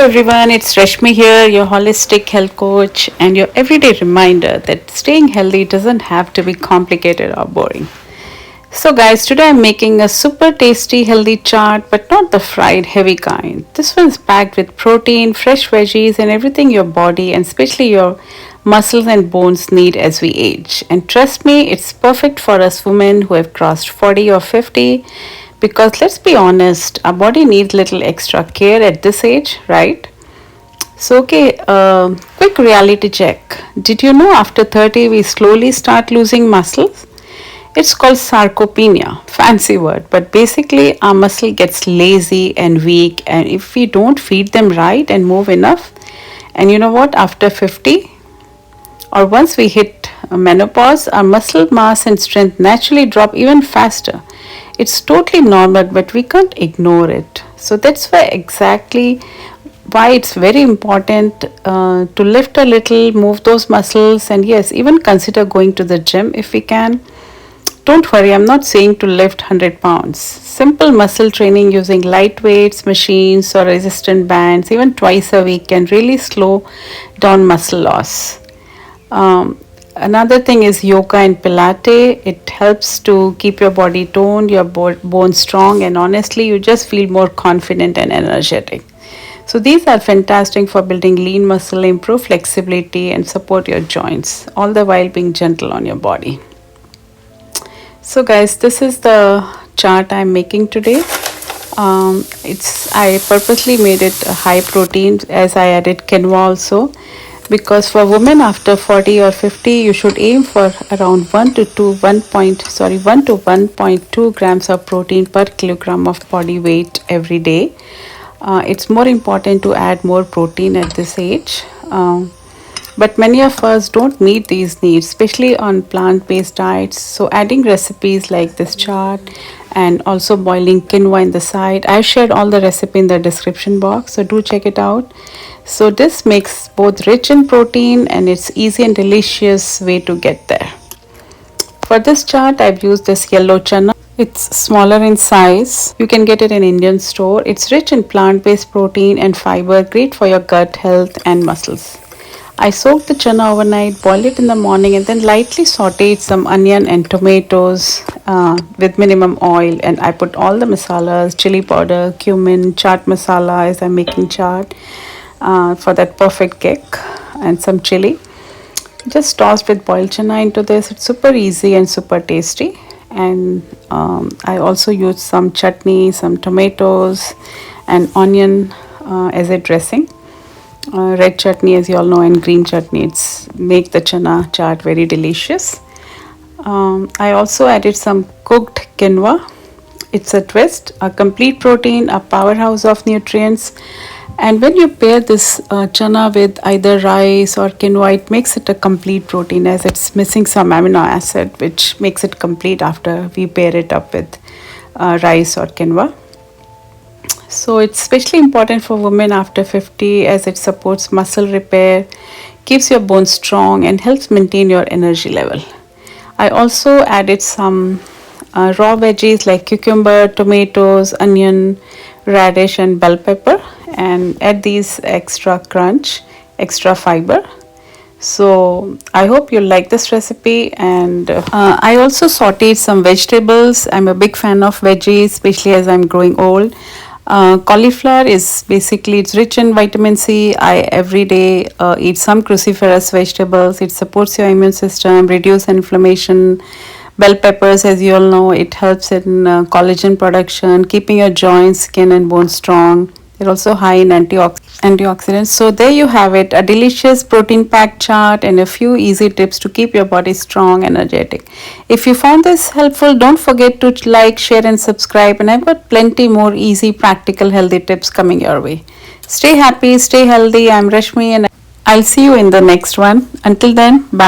everyone, it's Rashmi here, your holistic health coach, and your everyday reminder that staying healthy doesn't have to be complicated or boring. So, guys, today I'm making a super tasty healthy chaat, but not the fried heavy kind. This one's packed with protein, fresh veggies, and everything your body and especially your muscles and bones need as we age. And trust me, it's perfect for us women who have crossed 40 or 50 because let's be honest, our body needs little extra care at this age, right? So, okay, quick reality check. Did you know after 30 we slowly start losing muscles? It's called sarcopenia, fancy word, but basically our muscle gets lazy and weak, and if we don't feed them right and move enough, and you know what, after 50 or once we hit menopause, our muscle mass and strength naturally drop even faster. It's totally normal, but we can't ignore it. So that's why it's very important to lift a little, move those muscles, and yes, even consider going to the gym if we can. Don't worry, I'm not saying to lift 100 pounds. Simple muscle training using light weights, machines, or resistant bands, even twice a week, can really slow down muscle loss. Another thing is yoga and Pilates. It helps to keep your body toned, your bones strong, and honestly, you just feel more confident and energetic. So, these are fantastic for building lean muscle, improve flexibility, and support your joints, all the while being gentle on your body. So guys, this is the chart I'm making today. I purposely made it high protein as I added quinoa also, because for women after 40 or 50 you should aim for around 1 to 1.2 grams of protein per kilogram of body weight every day. It's more important to add more protein at this age. But many of us don't meet these needs, especially on plant-based diets. So adding recipes like this chart and also boiling quinoa in the side. I've shared all the recipe in the description box, so do check it out. So this makes both rich in protein and it's easy and delicious way to get there. For this chart, I've used this yellow chana. It's smaller in size. You can get it in Indian store. It's rich in plant-based protein and fiber, great for your gut health and muscles. I soaked the chana overnight, boiled it in the morning, and then lightly sauteed some onion and tomatoes with minimum oil. And I put all the masalas, chili powder, cumin, chaat masala as I'm making chaat for that perfect kick, and some chili. Just tossed with boiled chana into this. It's super easy and super tasty. And I also used some chutney, some tomatoes, and onion as a dressing. Red chutney, as you all know, and green chutney, it's make the chana chaat very delicious. I also added some cooked quinoa. It's a twist, a complete protein, a powerhouse of nutrients. And when you pair this chana with either rice or quinoa, it makes it a complete protein as it's missing some amino acid, which makes it complete after we pair it up with rice or quinoa. So it's especially important for women after 50 as it supports muscle repair, keeps your bones strong, and helps maintain your energy level. I also added some raw veggies like cucumber, tomatoes, onion, radish, and bell pepper, and add these extra crunch, extra fiber. So I hope you like this recipe. And I also sauteed some vegetables. I'm a big fan of veggies, especially as I'm growing old. Cauliflower is basically, it's rich in vitamin C. I every day eat some cruciferous vegetables. It supports your immune system, reduce inflammation. Bell peppers, as you all know, it helps in collagen production, keeping your joints, skin, and bones strong. They're also high in antioxidants. So there you have it, a delicious protein-packed chart and a few easy tips to keep your body strong, energetic. If you found this helpful, don't forget to like, share, and subscribe. And I've got plenty more easy, practical, healthy tips coming your way. Stay happy, stay healthy. I'm Rashmi, and I'll see you in the next one. Until then, bye.